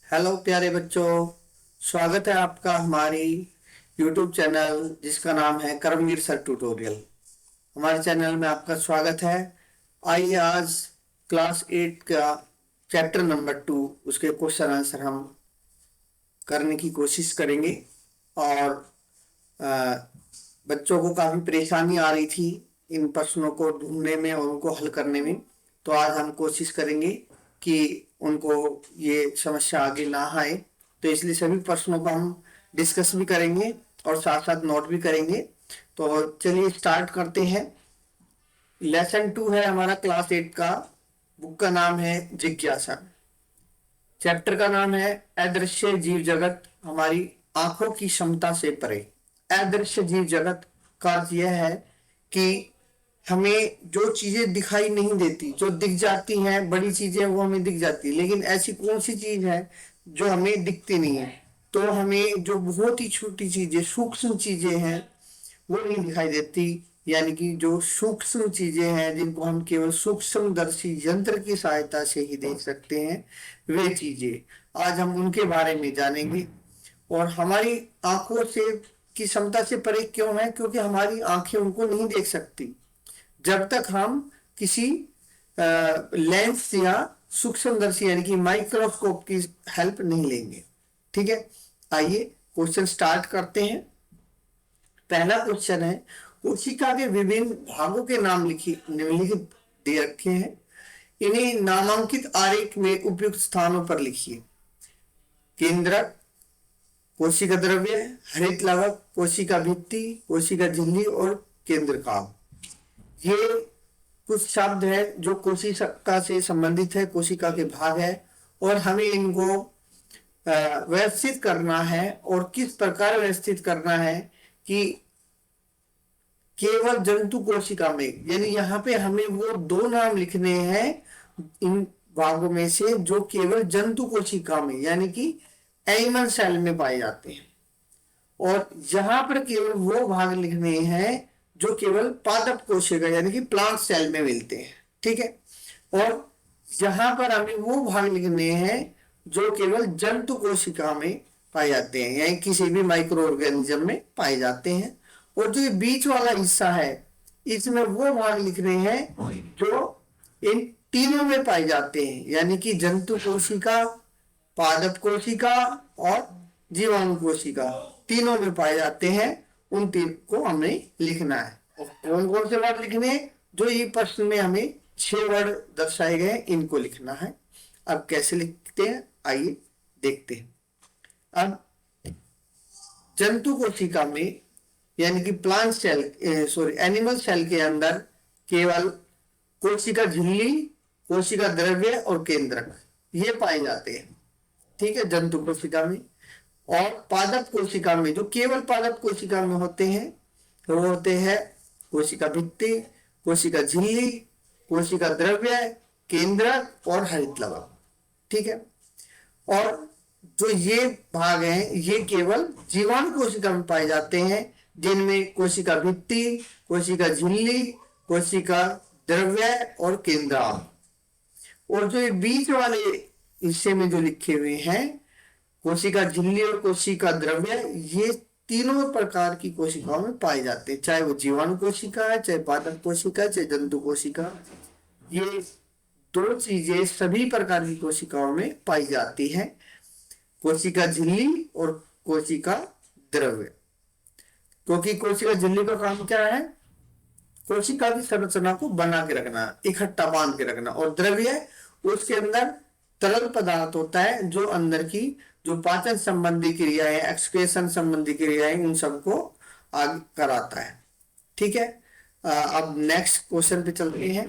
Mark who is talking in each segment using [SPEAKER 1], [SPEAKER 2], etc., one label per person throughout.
[SPEAKER 1] Hello प्यारे बच्चों, स्वागत है आपका हमारी YouTube चैनल जिसका नाम है कर्मवीर सर ट्यूटोरियल। हमारे चैनल में आपका स्वागत है। आइए आज क्लास 8 का चैप्टर नंबर 2 उसके क्वेश्चन आंसर हम करने की कोशिश करेंगे। और अ, बच्चों को काफ़ी परेशानी आ रही थी इन प्रश्नों को ढूंढने में और उनको हल करने में, तो आज हम कोशिश करेंगे कि उनको ये समस्या आगे ना आए। तो इसलिए सभी प्रश्नों को हम डिस्कस भी करेंगे और साथ साथ नोट भी करेंगे। तो चलिए स्टार्ट करते हैं। लेसन 2 है हमारा क्लास 8 का। बुक का नाम है जिज्ञासा। चैप्टर का नाम है अदृश्य जीव जगत हमारी आंखों की क्षमता से परे। अदृश्य जीव जगत का अर्थ यह है कि हमें जो चीजें दिखाई नहीं देती, जो दिख जाती हैं, बड़ी चीजें वो हमें दिख जाती है, लेकिन ऐसी कौन सी चीज है जो हमें दिखती नहीं है। तो हमें जो बहुत ही छोटी चीजें, सूक्ष्म चीजें हैं, वो नहीं दिखाई देती। यानी कि जो सूक्ष्म चीजें हैं जिनको हम केवल सूक्ष्मदर्शी यंत्र की सहायता से ही देख सकते हैं, वे चीजें आज हम उनके बारे में जानेंगे। और हमारी आंखों से की क्षमता से परे क्यों है? क्योंकि हमारी आंखें उनको नहीं देख सकती जब तक हम किसी लेंस या सूक्ष्मदर्शी यानी कि माइक्रोस्कोप की हेल्प नहीं लेंगे। ठीक है, आइए क्वेश्चन स्टार्ट करते हैं। पहला क्वेश्चन है, कोशिका के विभिन्न भागों के नाम निम्नलिखित दे रखे हैं, इन्हें नामांकित आरेख में उपयुक्त स्थानों पर लिखिए। केंद्रक, कोशिका द्रव्य, हरित लवक, कोशिका भित्ति, कोशिका झिल्ली और केंद्रकाव। ये कुछ शब्द है जो कोशिका से संबंधित है, कोशिका के भाग है, और हमें इनको व्यवस्थित करना है। और किस प्रकार व्यवस्थित करना है कि केवल जंतु कोशिका में, यानी यहाँ पे हमें वो दो नाम लिखने हैं इन भागों में से जो केवल जंतु कोशिका में यानी कि एनिमल सेल में पाए जाते हैं, और यहाँ पर केवल वो भाग लिखने हैं जो केवल पादप कोशिका यानी कि प्लांट सेल में मिलते हैं। ठीक है, और यहाँ पर हमें वो भाग लिखने हैं जो केवल जंतु कोशिका में पाए जाते हैं, यानी किसी भी माइक्रो ऑर्गेनिज्म में पाए जाते हैं। और जो ये बीच वाला हिस्सा है, इसमें वो भाग लिखने हैं जो इन तीनों में पाए जाते हैं, यानी कि जंतु कोशिका, पादप कोशिका और जीवाणु कोशिका तीनों में पाए जाते हैं। उन तीन को हमें लिखना है। और कौन कौन से वर्ड लिखने हैं? जो ये प्रश्न में हमें 6 वर्ड दर्शाए गए इनको लिखना है। अब कैसे लिखते हैं आइए देखते हैं। अब जंतु कोशिका में यानी कि प्लांट सेल एनिमल सेल के अंदर केवल कोशिका झिल्ली, कोशिका द्रव्य और केंद्रक ये पाए जाते हैं। ठीक है, जंतु कोशिका में। और पादप कोशिका में जो केवल पादप कोशिका में होते हैं वो होते हैं कोशिका भित्ति, कोशिका झिल्ली, कोशिका द्रव्य, केंद्रक और हरित लवक। ठीक है, और जो ये भाग हैं ये केवल जीवाणु कोशिका में पाए जाते हैं, जिनमें कोशिका भित्ति, कोशिका झिल्ली, कोशिका द्रव्य और केंद्रक। और जो ये बीच वाले हिस्से में जो लिखे हुए हैं कोशिका झिल्ली और कोशिका द्रव्य, ये तीनों प्रकार की कोशिकाओं में पाए जाते हैं, चाहे वो जीवाणु कोशिका है, चाहे पादप कोशिका, चाहे जंतु कोशिका। ये दो चीजें सभी प्रकार की कोशिकाओं में पाई जाती है, कोशिका झिल्ली और कोशिका द्रव्य। क्योंकि कोशिका झिल्ली का काम क्या है? कोशिका की संरचना को बना के रखना, इकट्ठा बांध के रखना। और द्रव्य उसके अंदर तरल पदार्थ होता है जो अंदर की जो पाचन संबंधी क्रियाएं, एक्सक्रीशन संबंधी क्रियाएं, उन सबको आगे कराता है। ठीक है, अब नेक्स्ट क्वेश्चन पे चलते हैं।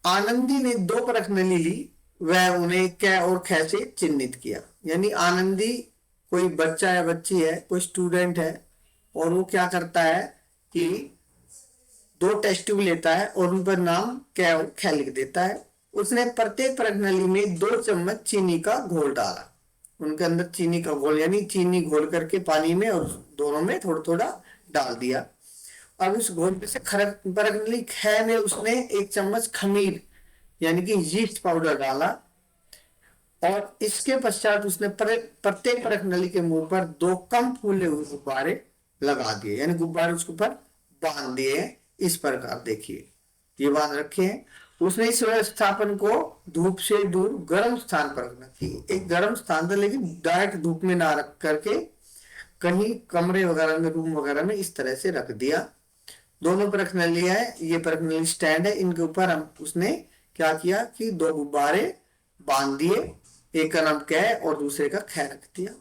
[SPEAKER 1] आनंदी ने 2 परख नली ली, वह उन्हें कै और ख से चिन्हित किया। यानी आनंदी कोई बच्चा या बच्ची है, कोई स्टूडेंट है, और वो क्या करता है कि 2 टेस्ट ट्यूब लेता है और उन पर नाम कै और ख लिख देता है। उसने प्रत्येक परख नली में 2 चम्मच चीनी का घोल डाला। उनके अंदर चीनी का घोल यानी चीनी घोल करके पानी में और दोनों में थोड़ा थोड़ा डाल दिया। अब उस घोल में से परख नली ख में उसने 1 चम्मच खमीर यानी कि यीस्ट पाउडर डाला। और इसके पश्चात उसने प्रत्येक परख नली के मुंह पर 2 कम फूले हुए गुब्बारे लगा दिए, यानी गुब्बारे उसके ऊपर बांध दिए हैं। इस प्रकार देखिए ये बांध रखे हैं। उसने इस व्यवस्थापन को धूप से दूर गर्म स्थान पर रखना चाहिए, एक गर्म स्थान था, लेकिन डायरेक्ट धूप में ना रख करके कहीं कमरे वगैरह में, रूम वगैरह में इस तरह से रख दिया। दोनों परख नली है, ये परख नली स्टैंड है, इनके ऊपर हम उसने क्या किया कि 2 गुब्बारे बांध दिए, एक का नाम कै और दूसरे का खै रख दिया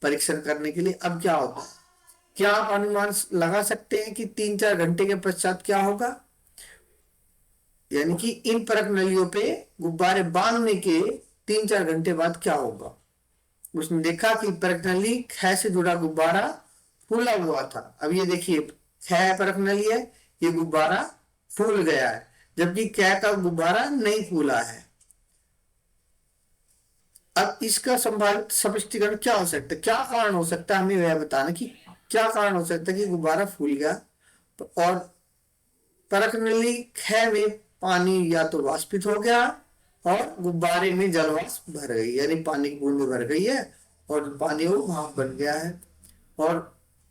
[SPEAKER 1] परीक्षण करने के लिए। अब क्या होगा, क्या आप अनुमान लगा सकते हैं कि 3-4 घंटे के पश्चात क्या होगा, यानी कि इन परख नलियों पे गुब्बारे बांधने के 3-4 घंटे बाद क्या होगा। उसने देखा कि परख नली खै से जुड़ा गुब्बारा फूला हुआ था। अब ये देखिए खै परख नली है, ये गुब्बारा फूल गया है, जबकि कै का गुब्बारा नहीं फूला है। अब इसका संभावित स्पष्टीकरण क्या हो सकता है, क्या कारण हो सकता है, हमें वह बताना कि क्या कारण हो सकता है कि गुब्बारा फूल गया और परख नली खै में पानी या तो वाष्पित हो गया और गुब्बारे में जलवाष्प भर गई, यानी पानी की बूंद भर गई है और पानी वो भाप बन गया है। और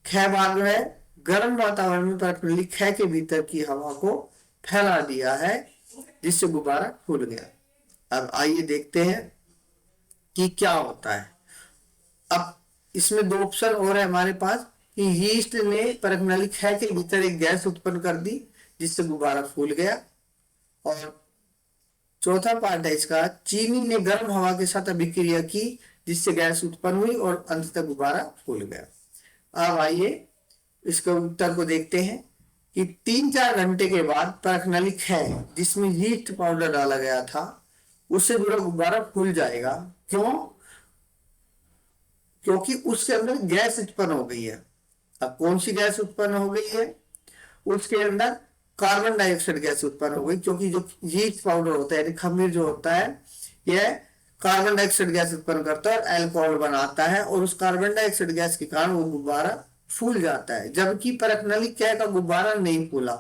[SPEAKER 1] खै भाग है, गर्म वातावरण में परख नली खै के भीतर की हवा को फैला दिया है, जिससे गुब्बारा फूल गया। अब आइए देखते हैं कि क्या होता है। अब इसमें 2 ऑप्शन और है हमारे पास कि यीस्ट ने परख नली खै के भीतर एक गैस उत्पन्न कर दी जिससे गुब्बारा फूल गया, और चौथा पार्ट है इसका, चीनी ने गर्म हवा के साथ अभिक्रिया की जिससे गैस उत्पन्न हुई और अंततः गुब्बारा फूल गया। अब आइए इसके उत्तर को देखते हैं कि 3-4 घंटे के बाद परख नली खै जिसमें यीस्ट पाउडर डाला गया था उससे जुड़ा गुब्बारा फूल जाएगा। क्यों? क्योंकि उसके अंदर गैस उत्पन्न हो गई है। अब कौन सी गैस उत्पन्न हो गई है? उसके अंदर कार्बन डाइऑक्साइड गैस उत्पन्न हो गई, क्योंकि जो यीस्ट पाउडर होता है यानी खमीर जो होता है यह कार्बन डाइऑक्साइड गैस उत्पन्न करता है और अल्कोहल बनाता है, और उस कार्बन डाइऑक्साइड गैस के कारण वो गुब्बारा फूल जाता है। जबकि परख नली कै का गुब्बारा नहीं फूला।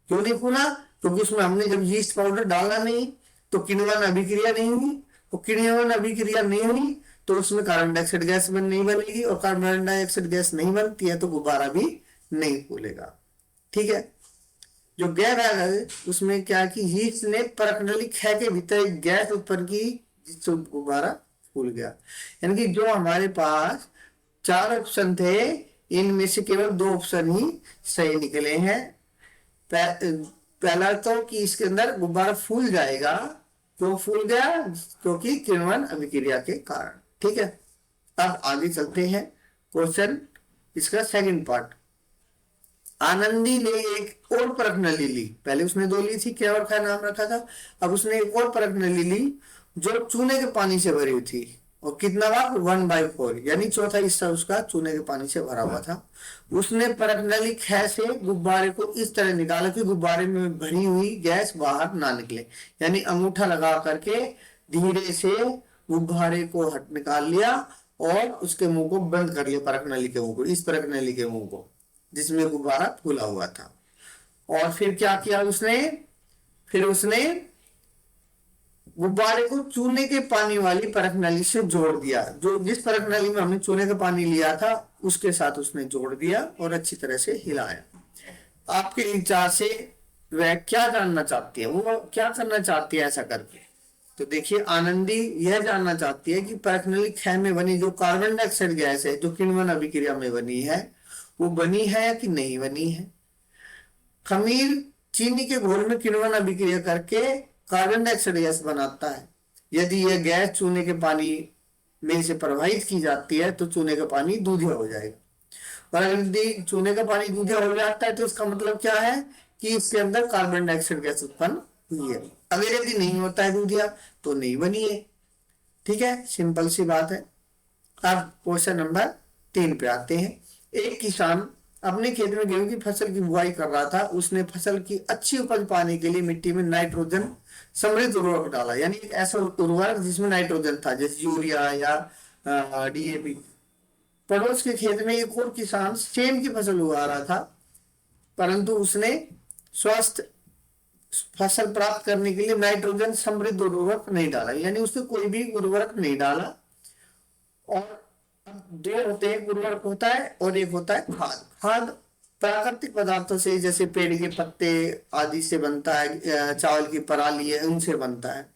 [SPEAKER 1] क्यों नहीं फूला? क्योंकि उसमें हमने जब यीस्ट पाउडर डाला नहीं तो किण्वन अभिक्रिया नहीं हुई, तो किण्वन अभिक्रिया नहीं हुई तो उसमें कार्बन डाइऑक्साइड गैस नहीं बनेगी, और कार्बन डाइऑक्साइड गैस नहीं बनती है तो गुब्बारा भी नहीं फूलेगा। ठीक है। जो गैर है उसमें क्या कि यीस्ट ने परख नली खै के भीतर एक गैस उत्पन्न की जिससे गुब्बारा फूल गया। यानी कि जो हमारे पास 4 ऑप्शन थे इनमें से केवल 2 ऑप्शन ही सही निकले हैं। पहला तो कि इसके अंदर गुब्बारा फूल जाएगा। क्यों फूल गया? क्योंकि किण्वन अभिक्रिया के कारण। ठीक है। अब आगे चलते हैं क्वेश्चन इसका सेकंड पार्ट। आनंदी ने एक और परख नली ली, पहले उसने 2 ली थी, क्या और खै नाम रखा था। अब उसने एक और परख नली ली जो चूने के पानी से भरी हुई थी, और कितना हुआ 1/4, यानी चौथा हिस्सा उसका चूने के पानी से भरा हुआ था। उसने परख नली खै से गुब्बारे को इस तरह निकाला कि गुब्बारे में भरी हुई गैस बाहर ना निकले, यानी अंगूठा लगा करके धीरे से गुब्बारे को निकाल लिया और उसके मुंह को बंद कर लिया, परख नली के मुंह को, इस परख नली के मुंह को जिसमें गुब्बारा फूला हुआ था। और फिर क्या किया उसने? फिर उसने गुब्बारे को चूने के पानी वाली परख नली से जोड़ दिया, जो जिस परख नली में हमने चूने का पानी लिया था उसके साथ उसने जोड़ दिया और अच्छी तरह से हिलाया। आपके विचार से वह क्या जानना चाहती है, वो क्या करना चाहती है ऐसा करके? तो देखिए आनंदी यह जानना चाहती है कि परख नली खै में बनी जो कार्बन डाइऑक्साइड गैस है जो किण्वन अभिक्रिया में बनी है वो बनी है कि नहीं बनी है। खमीर चीनी के घोल में किण्वन अभिक्रिया करके कार्बन डाइऑक्साइड गैस बनाता है। यदि यह गैस चूने के पानी में से प्रवाहित की जाती है तो चूने का पानी दूधिया हो जाएगा, पर यदि चूने का पानी दूधिया हो जाता है तो इसका मतलब क्या है कि इसके अंदर कार्बन डाइऑक्साइड गैस उत्पन्न हुई है। अगर यदि नहीं होता है दूधिया तो नहीं बनी है। ठीक है, सिंपल सी बात है। अब क्वेश्चन नंबर 3 पे आते हैं। एक किसान अपने खेत में गेहूं की फसल की बुआई कर रहा था। उसने फसल की अच्छी उपज पाने के लिए मिट्टी में नाइट्रोजन समृद्ध उर्वरक डाला, यानी ऐसा उर्वरक जिसमें नाइट्रोजन था, जैसे यूरिया या डीएपी। पड़ोस के खेत में एक और किसान सेम की फसल उगा रहा था, परंतु उसने स्वस्थ फसल प्राप्त करने के लिए नाइट्रोजन समृद्ध उर्वरक नहीं डाला, यानी उसने कोई भी उर्वरक नहीं डाला। और अब दो होते हैं, एक उर्वरक होता है और एक होता है खाद। खाद प्राकृतिक पदार्थों से, जैसे पेड़ के पत्ते आदि से बनता है, चावल की पराली है उनसे बनता है।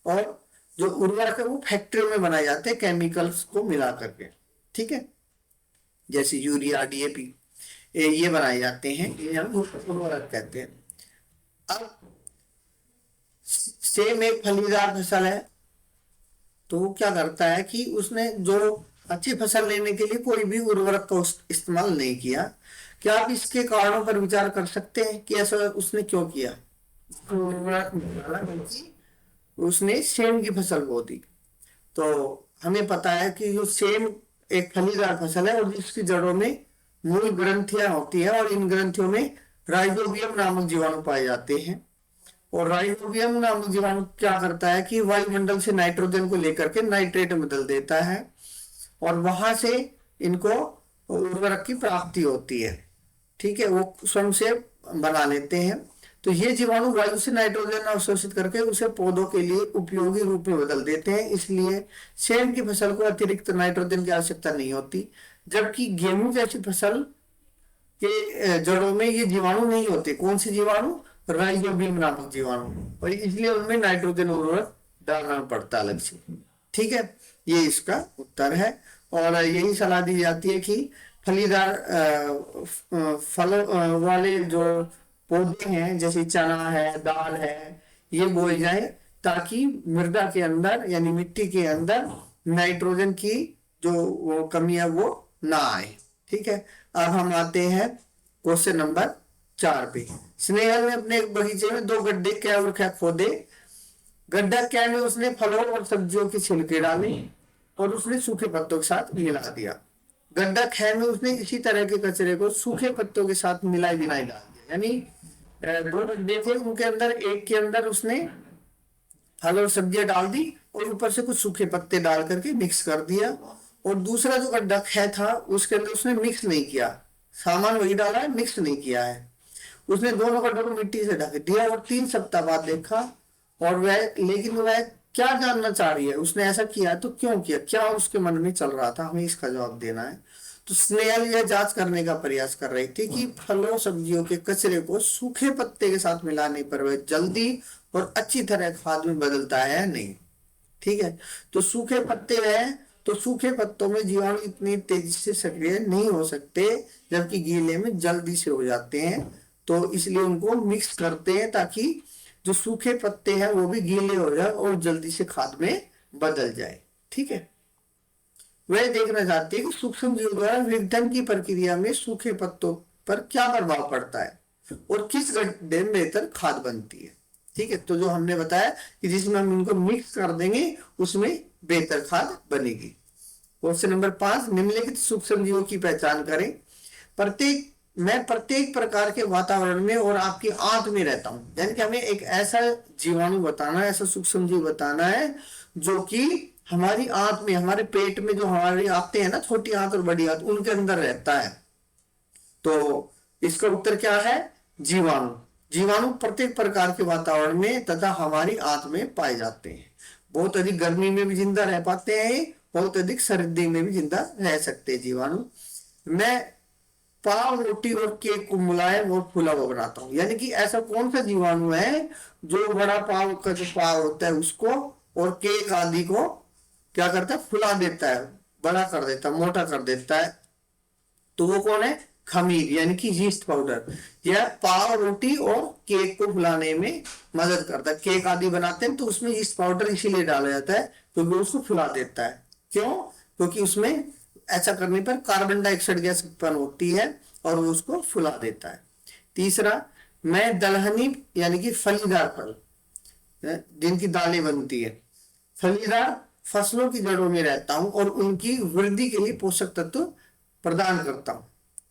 [SPEAKER 1] और जो उर्वरक है वो फैक्ट्रियों में बनाए जाते हैं केमिकल्स को मिला करके, ठीक है, जैसे यूरिया, डीएपी, ये बनाए जाते हैं, ये हम उर्वरक कहते हैं। अब सेम एक फलीदार फसल है, तो वो क्या करता है कि उसने जो अच्छी फसल लेने के लिए कोई भी उर्वरक का इस्तेमाल नहीं किया। क्या आप इसके कारणों पर विचार कर सकते हैं कि ऐसा उसने क्यों किया? उर्वरक नहीं डाला, बल्कि उसने सेम की फसल बो दी। तो हमें पता है कि जो सेम एक फलीदार फसल है और जिसकी जड़ों में मूल ग्रंथियां होती है, और इन ग्रंथियों में राइजोबियम नामक जीवाणु पाए जाते हैं। और राइजोबियम नामक जीवाणु क्या करता है कि वायुमंडल से नाइट्रोजन को लेकर के नाइट्रेट में बदल देता है, और वहां से इनको उर्वरक की प्राप्ति होती है, ठीक है, वो स्वयं से बना लेते हैं। तो ये जीवाणु वायु से नाइट्रोजन अवशोषित करके उसे पौधों के लिए उपयोगी रूप में बदल देते हैं, इसलिए सेम की फसल को अतिरिक्त नाइट्रोजन की आवश्यकता नहीं होती। जबकि गेहूं जैसी फसल के जड़ों में ये जीवाणु नहीं होते। कौन से जीवाणु? राइजोबियम नामक जीवाणु, और इसलिए उनमें नाइट्रोजन उर्वरक डालना पड़ता अलग से, ठीक है। ये इसका उत्तर है। और यही सलाह दी जाती है कि फलीदार फल वाले जो पौधे हैं, जैसे चना है, दाल है, ये बोए जाए, ताकि मृदा के अंदर यानी मिट्टी के अंदर नाइट्रोजन की जो वो कमी है वो ना आए, ठीक है। अब हम आते हैं क्वेश्चन नंबर 4 पे। स्नेहल ने अपने बगीचे में 2 गड्ढे क्या और क्या खोदे। गड्ढा क्या में उसने फलों और सब्जियों के छिलके डाले और उसने सूखे पत्तों के साथ मिला दिया। गड्ढा ख में उसने इसी तरह के कचरे को सूखे पत्तों के साथ मिलाई बिनाई डाल दिया। यानी 2 गड्ढे थे, उनके अंदर एक के अंदर उसने फल और सब्जियां डाल दी और ऊपर से कुछ सूखे पत्ते डाल करके मिक्स कर दिया। और दूसरा जो गड्ढा ख था उसके अंदर उसने मिक्स नहीं किया, सामान वही डाला है, मिक्स नहीं किया है। उसने दोनों गड्ढों को मिट्टी से ढक दिया और 3 सप्ताह बाद देखा, और लेकिन वह क्या जानना चाह रही है, उसने ऐसा किया तो क्यों किया, क्या उसके मन में चल रहा था, हमें इसका जवाब देना है। तो स्नेहल यह जांच करने का प्रयास कर रही थी कि फलों सब्जियों के कचरे को सूखे पत्ते के साथ मिलाने पर वह जल्दी और अच्छी तरह खाद में बदलता है या नहीं, ठीक है। तो सूखे पत्ते हैं, तो सूखे पत्तों में जीवाणु इतनी तेजी से सक्रिय नहीं हो सकते, जबकि गीले में जल्दी से हो जाते हैं। तो इसलिए उनको मिक्स करते हैं ताकि जो सूखे पत्ते हैं वो भी गीले हो जाए और जल्दी से खाद में बदल जाए, ठीक है। वह देखना चाहते हैं कि सूक्ष्म जीवों द्वारा विघटन की प्रक्रिया में सूखे पत्तों पर क्या प्रभाव पड़ता है और किस गड्ढे में बेहतर खाद बनती है, ठीक है। तो जो हमने बताया कि जिसमें हम इनको मिक्स कर देंगे उसमें बेहतर खाद बनेगी। क्वेश्चन नंबर 5, निम्नलिखित सूक्ष्म जीवों की पहचान करें। प्रत्येक प्रकार के वातावरण में और आपकी आंत में रहता हूं, यानी कि हमें एक ऐसा जीवाणु बताना है, ऐसा सूक्ष्म जीव बताना है जो कि हमारी आंत में, हमारे पेट में जो हमारी आंतें हैं ना, छोटी आंत और बड़ी आंत, उनके अंदर रहता है। तो इसका उत्तर क्या है? जीवाणु। जीवाणु प्रत्येक प्रकार के वातावरण में तथा हमारी आंत में पाए जाते हैं। बहुत अधिक गर्मी में भी जिंदा रह पाते हैं, बहुत अधिक सर्दी में भी जिंदा रह सकते हैं जीवाणु। मैं पाव, रोटी और केक को मुलायम और फूला हुआ बनाता हूँ, यानी कि ऐसा कौन सा जीवाणु है जो बड़ा पाव का जो पाव होता है उसको और केक आदि को क्या करता है? फुला देता है, बड़ा कर देता है, मोटा कर देता है। तो वो कौन है? खमीर, यानी कि यीस्ट पाउडर। यह पाव, रोटी और केक को फुलाने में मदद करता है। केक आदि बनाते हैं तो उसमें यीस्ट पाउडर इसीलिए डाला जाता है क्योंकि तो उसको फुला देता है। क्यों? क्योंकि उसमें ऐसा करने पर कार्बन डाइऑक्साइड गैस उत्पन्न होती है और वो उसको फुला देता है। तीसरा, मैं दलहनी यानी कि फलीदार फल जिनकी दालें बनती है, फलीदार फसलों की जड़ों में रहता हूं और उनकी वृद्धि के लिए पोषक तत्व प्रदान करता हूं।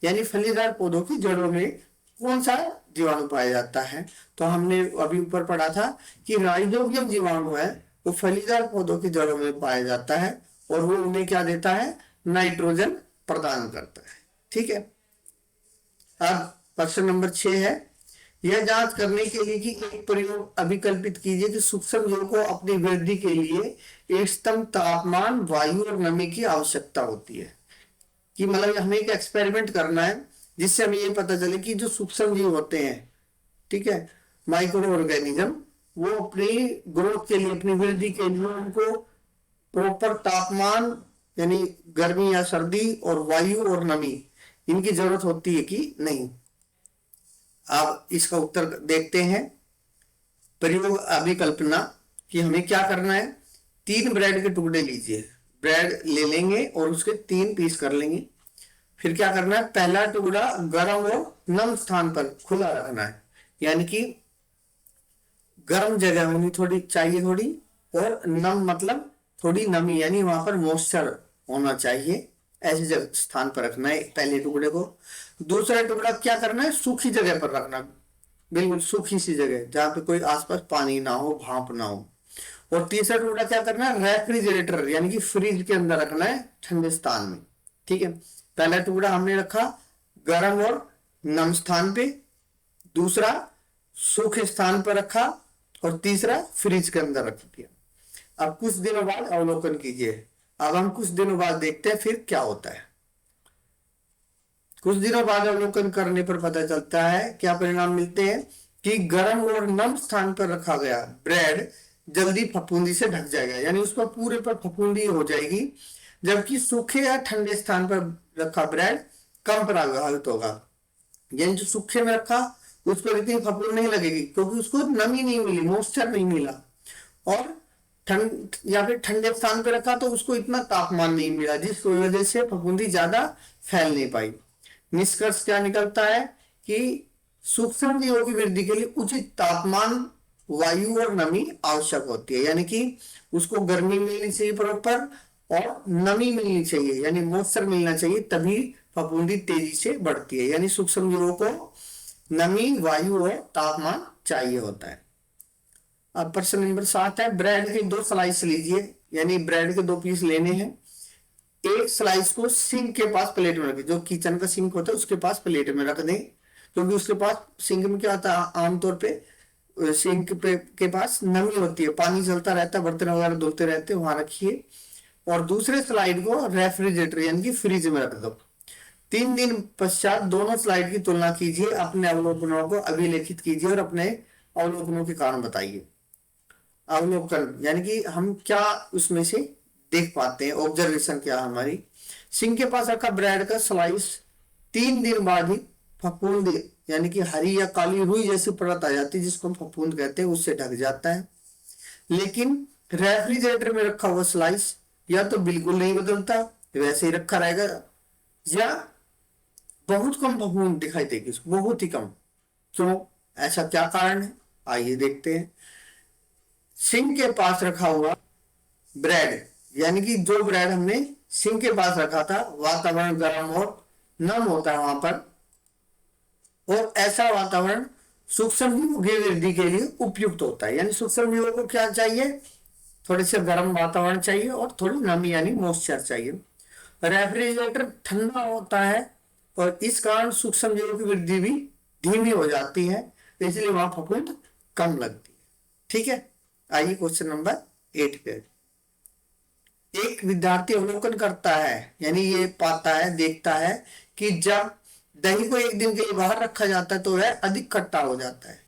[SPEAKER 1] यानी फलीदार पौधों की जड़ों में कौन सा जीवाणु पाया जाता है? तो हमने अभी ऊपर पढ़ा था कि राइजोबियम जीवाणु है, वो फलीदार पौधों की जड़ों में पाया जाता है और वो उन्हें क्या देता है? नाइट्रोजन प्रदान करता है, ठीक है। अब प्रश्न नंबर 6 है, यह जांच करने के लिए कि एक प्रयोग अभिकल्पित कीजिए कि सूक्ष्म जीवों को अपनी वृद्धि के लिए इष्टतम तापमान, वायु और नमी की आवश्यकता होती है। कि मतलब हमें एक एक्सपेरिमेंट करना है जिससे हमें ये पता चले कि जो सूक्ष्म जीव होते हैं, ठीक है, माइक्रो ऑर्गेनिज्म, वो अपनी ग्रोथ के लिए, अपनी वृद्धि के लिए उनको प्रॉपर तापमान यानी गर्मी या सर्दी और वायु और नमी इनकी जरूरत होती है कि नहीं। अब इसका उत्तर देखते हैं। प्रयोग अभिकल्पना कि हमें क्या करना है, 3 ब्रेड के टुकड़े लीजिए, ब्रेड ले लेंगे और उसके 3 पीस कर लेंगे। फिर क्या करना है, पहला टुकड़ा गर्म और नम स्थान पर खुला रखना है, यानी कि गर्म जगह होनी थोड़ी चाहिए थोड़ी, और नम मतलब थोड़ी नमी, यानी वहां पर मॉइस्चर होना चाहिए, ऐसी जगह स्थान पर रखना है पहले टुकड़े को। दूसरा टुकड़ा क्या करना है, सूखी जगह पर रखना, बिल्कुल सूखी सी जगह जहां पे कोई आसपास पानी ना हो, भाप ना हो। और तीसरा टुकड़ा क्या करना है, रेफ्रिजरेटर यानी कि फ्रिज के अंदर रखना है, ठंडे स्थान में। ठीक है, पहला टुकड़ा हमने रखा गर्म और नम स्थान पे, दूसरा सूखे स्थान पर रखा, और तीसरा फ्रिज के अंदर रख दिया। अब कुछ दिनों बाद अवलोकन कीजिए। अब हम कुछ दिनों बाद देखते हैं फिर क्या होता है। कुछ दिनों बाद अवलोकन करने पर पता चलता है, क्या परिणाम मिलते हैं कि गर्म और नम स्थान पर रखा गया ब्रेड जल्दी फफूंदी से ढक जाएगा, यानी उस पर पूरे पर फफूंदी हो जाएगी, जबकि सूखे या ठंडे स्थान पर रखा ब्रेड कम प्रभावित होगा। यानी जो सूखे में रखा उस पर इतनी फफूंद नहीं लगेगी क्योंकि उसको नमी नहीं मिली, मॉइस्चर नहीं मिला, और ठंड या फिर ठंडे स्थान पर रखा तो उसको इतना तापमान नहीं मिला, जिस वजह से फफूंदी ज्यादा फैल नहीं पाई। निष्कर्ष क्या निकलता है कि सूक्ष्म जीवों की वृद्धि के लिए उचित तापमान, वायु और नमी आवश्यक होती है, यानी कि उसको गर्मी मिलनी चाहिए प्रॉपर, और नमी मिलनी चाहिए यानी मॉइस्चर मिलना चाहिए, तभी फफूंदी तेजी से बढ़ती है। यानी सूक्ष्म जीवों को नमी, वायु और तापमान चाहिए होता है। अब प्रश्न नंबर 7 है, ब्रेड के 2 स्लाइस लीजिए, यानी ब्रेड के 2 पीस लेने हैं। एक स्लाइस को सिंक के पास प्लेट में रखें, जो किचन का सिंक होता है उसके पास प्लेट में रख दें, क्योंकि उसके पास सिंक में क्या होता है, आमतौर पे सिंक पे के पास नमी होती है, पानी चलता रहता है, बर्तन वगैरह धुलते रहते हैं, वहां रखिए। और दूसरे स्लाइड को रेफ्रिजरेटर यानी कि फ्रिज में रख दो। 3 दिन पश्चात दोनों स्लाइड की तुलना कीजिए, अपने अवलोकनों को अभिलेखित कीजिए और अपने अवलोकनों के कारण बताइए। अवलोकन यानी कि हम क्या उसमें से देख पाते हैं, ऑब्जर्वेशन क्या हमारी। सिंक के पास रखा ब्रेड का स्लाइस 3 दिन बाद ही फफूंद यानी कि हरी या काली रुई जैसी परत आ जाती है, जिसको हम फफूंद कहते हैं, उससे ढक जाता है। लेकिन रेफ्रिजरेटर में रखा हुआ स्लाइस या तो बिल्कुल नहीं बदलता, वैसे ही रखा रहेगा, या बहुत कम फफूंद दिखाई देगी, बहुत ही कम। क्यों, ऐसा क्या कारण है, आइए देखते हैं। सिंक के पास रखा हुआ ब्रेड यानी कि जो ब्रेड हमने सिंक के पास रखा था, वातावरण गर्म और नम होता है वहां पर, और ऐसा वातावरण सूक्ष्म जीवों की वृद्धि के लिए उपयुक्त होता है। यानी सूक्ष्म जीवों को क्या चाहिए, थोड़े से गर्म वातावरण चाहिए और थोड़ी नमी यानी मॉइस्चर चाहिए। रेफ्रिजरेटर ठंडा होता है और इस कारण सूक्ष्म जीवों की वृद्धि भी धीमी हो जाती है, इसलिए वहां फफूंद कम लगती है। ठीक है, आइए क्वेश्चन नंबर 8 पे। एक विद्यार्थी अवलोकन करता है, यानी ये पाता है, देखता है कि जब दही को 1 दिन के लिए बाहर रखा जाता है तो वह अधिक खट्टा हो जाता है।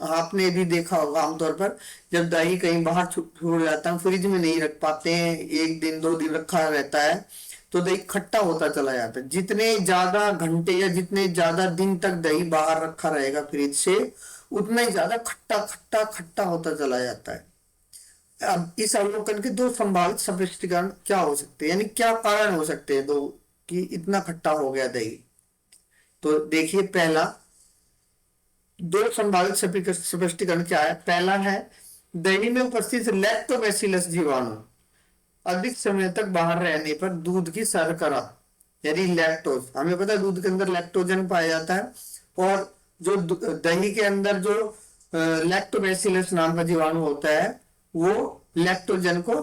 [SPEAKER 1] आपने भी देखा होगा, आमतौर पर जब दही कहीं बाहर छोड़ जाता है, फ्रिज में नहीं रख पाते हैं, 1 दिन 2 दिन रखा रहता है, तो दही खट्टा होता चला जाता है। जितने ज्यादा घंटे या जितने ज्यादा दिन तक दही बाहर रखा रहेगा फ्रिज से, उतना ही ज्यादा खट्टा खट्टा खट्टा होता चला जाता है। अब इस अवलोकन के 2 संभावित स्पष्टीकरण क्या हो सकते हैं, यानी क्या कारण हो सकते हैं 2 कि इतना खट्टा हो गया दही। तो देखिए, पहला 2 संभावित स्पष्टीकरण क्या है। पहला है, दही में उपस्थित लैक्टोबैसिलस जीवाणु अधिक समय तक बाहर रहने पर दूध की शर्करा यानी लैक्टोज, हमें पता है दूध के अंदर लैक्टोजन पाया जाता है, और जो दही के अंदर जो लैक्टोबैसिलस नाम का जीवाणु होता है, वो लैक्टोजन को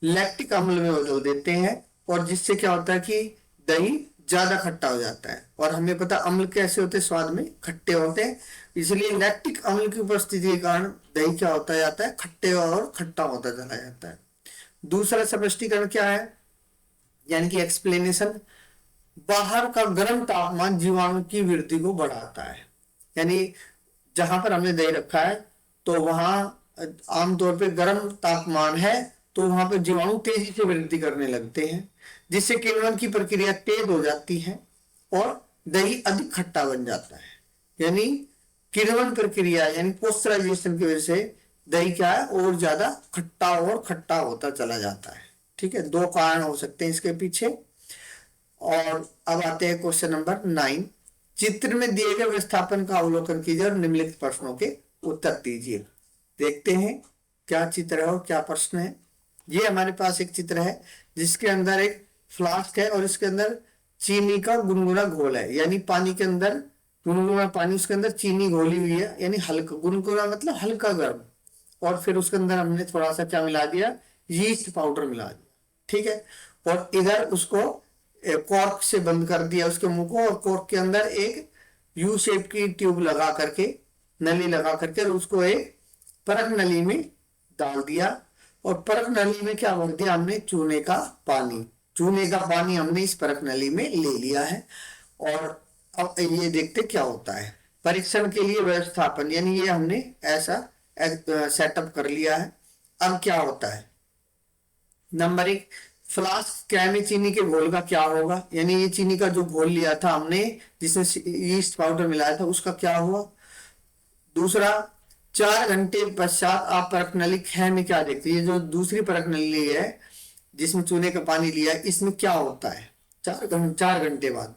[SPEAKER 1] लैक्टिक अम्ल में बदल देते हैं, और जिससे क्या होता है कि दही ज्यादा खट्टा हो जाता है। और हमें पता अम्ल कैसे होते हैं, स्वाद में खट्टे होते हैं, इसलिए लैक्टिक अम्ल की उपस्थिति के कारण दही क्या होता जाता है, खट्टे और खट्टा होता चला जाता है। दूसरा स्पष्टीकरण क्या है, यानी कि एक्सप्लेनेशन, बाहर का गर्म तापमान जीवाणु की वृद्धि को बढ़ाता है। यानी जहां पर हमने दही रखा है तो वहां आमतौर पे गर्म तापमान है, तो वहां पर जीवाणु तेजी से वृद्धि करने लगते हैं, जिससे किण्वन की प्रक्रिया तेज हो जाती है और दही अधिक खट्टा बन जाता है। यानी किण्वन प्रक्रिया यानी पोस्चराइजेशन की वजह से दही क्या है, और ज्यादा खट्टा और खट्टा होता चला जाता है। ठीक है, दो कारण हो सकते हैं इसके पीछे। और अब आते हैं क्वेश्चन नंबर 9। चित्र में दिए गए विस्थापन का अवलोकन कीजिए और निम्नलिखित प्रश्नों के उत्तर दीजिए। देखते हैं क्या चित्र है और क्या प्रश्न है। ये हमारे पास एक चित्र है जिसके अंदर एक फ्लास्क है और इसके अंदर चीनी का गुनगुना घोल है, यानी पानी के अंदर गुनगुना पानी, उसके अंदर चीनी घोली हुई है, यानी हल्का गुनगुना मतलब हल्का गर्म। और फिर उसके अंदर हमने थोड़ा सा क्या मिला दिया, यीस्ट पाउडर मिला दिया। ठीक है, और इधर उसको कॉर्क से बंद कर दिया उसके मुंह को, और कॉर्क के अंदर एक यू शेप की ट्यूब लगा करके, नली लगा करके उसको एक परख नली में डाल दिया। और परख नली में क्या भर दिया हमने, चूने का पानी। चूने का पानी हमने इस परख नली में ले लिया है। और अब ये देखते क्या होता है। परीक्षण के लिए व्यवस्थापन, यानी ये हमने ऐसा सेटअप कर लिया है। अब क्या होता है, नंबर 1, फ्लास्क क्या में चीनी के घोल का क्या होगा, यानी ये चीनी का जो घोल लिया था हमने जिसमें यीस्ट पाउडर मिलाया था उसका क्या हुआ। दूसरा, 4 घंटे पश्चात आप परख नली ख में क्या देखते हैं, ये जो दूसरी परख नली है जिसमें चूने का पानी लिया है, इसमें क्या होता है 4 घंटे बाद।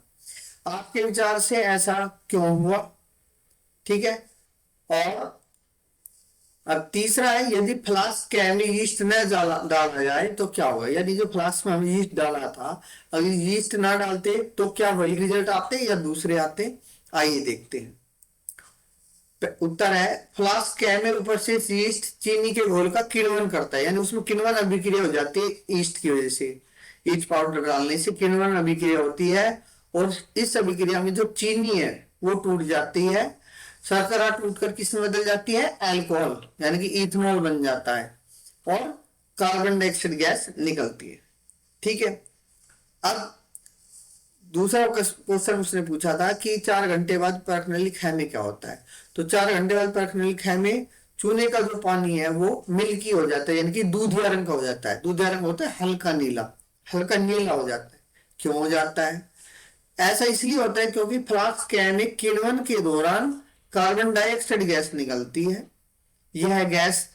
[SPEAKER 1] आपके विचार से ऐसा क्यों हुआ। ठीक है, और अब तीसरा है, यदि फ्लास्क के में यीस्ट न डाला जाए तो क्या होगा, यदि जो फ्लास्क में हमने यीस्ट डाला था अगर यीस्ट ना डालते तो क्या वही रिजल्ट आते या दूसरे आते। आइए देखते हैं। उत्तर है, फ्लास्क के में उपस्थित यीस्ट चीनी के घोल का किण्वन करता है, यानी उसमें किण्वन अभिक्रिया हो जाती है ईस्ट की वजह से। यीस्ट पाउडर डालने से किण्वन अभिक्रिया होती है और इस अभिक्रिया में जो चीनी है वो टूट जाती है। शर्करा टूटकर किस में बदल जाती है, अल्कोहल, यानी कि इथेनॉल बन जाता है और कार्बन डाइऑक्साइड गैस निकलती है। ठीक है, अब दूसरा क्वेश्चन उसने पूछा था कि 4 घंटे बाद परख नली ख में क्या होता है। तो 4 घंटे बाद परख नली ख में चूने का जो पानी है वो मिल्की हो जाता है, यानी कि दूधिया रंग का हो जाता है। दूधिया रंग होता है हल्का नीला, हल्का नीला हो जाता है। क्यों हो जाता है, ऐसा इसलिए होता है क्योंकि फ्लास्क क में किण्वन के दौरान कार्बन डाइऑक्साइड गैस निकलती है। यह गैस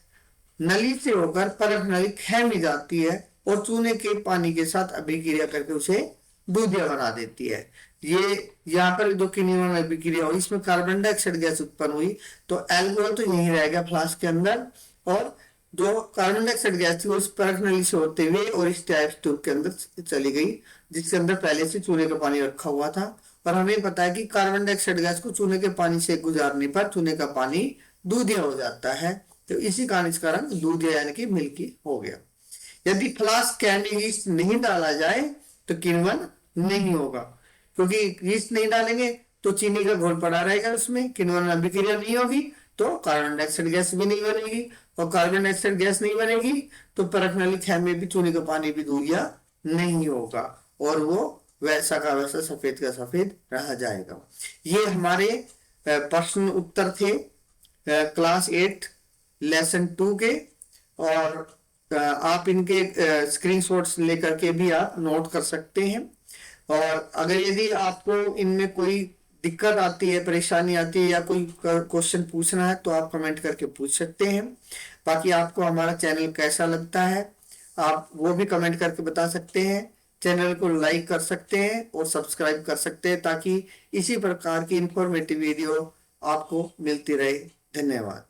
[SPEAKER 1] नली से होकर परख नली ख में जाती है और चूने के पानी के साथ अभिक्रिया करके उसे दूधिया बना देती है। ये यहाँ पर दो किण्वन अभिक्रिया हुई, इसमें कार्बन डाइऑक्साइड गैस उत्पन्न हुई, तो अल्कोहल तो यही रहेगा फ्लास्क के अंदर, और जो कार्बन डाइऑक्साइड गैस थी उस परख नली से होते हुए और इस टैप ट्यूब के अंदर चली गई, जिसके अंदर पहले से चूने का पानी रखा हुआ था। और हमें पता है कि कार्बन डाइऑक्साइड गैस को चूने के पानी से गुजारने पर चूने का पानी दूधिया हो जाता है, तो इसी कारण इसका रंग दूधिया यानी कि मिल्की हो गया। यदि फ्लास्क में यीस्ट नहीं डाला जाए तो किण्वन नहीं होगा, क्योंकि यीस्ट नहीं डालेंगे तो चीनी का घोल पड़ा रहेगा, उसमें किण्वन अभिक्रिया नहीं होगी तो कार्बन डाइऑक्साइड गैस भी नहीं बनेगी, और कार्बन डाइऑक्साइड गैस नहीं बनेगी तो परख नली ख में भी चूने का पानी भी दूधिया नहीं होगा और वो वैसा का वैसा सफेद का सफेद रह जाएगा। ये हमारे प्रश्न उत्तर थे क्लास 8 लेसन 2 के, और आप इनके स्क्रीनशॉट्स लेकर के भी आप नोट कर सकते हैं। और अगर यदि आपको इनमें कोई दिक्कत आती है, परेशानी आती है या कोई क्वेश्चन पूछना है तो आप कमेंट करके पूछ सकते हैं। बाकी आपको हमारा चैनल कैसा लगता है आप वो भी कमेंट करके बता सकते हैं। चैनल को लाइक कर सकते हैं और सब्सक्राइब कर सकते हैं ताकि इसी प्रकार की इंफॉर्मेटिव वीडियो आपको मिलती रहे। धन्यवाद।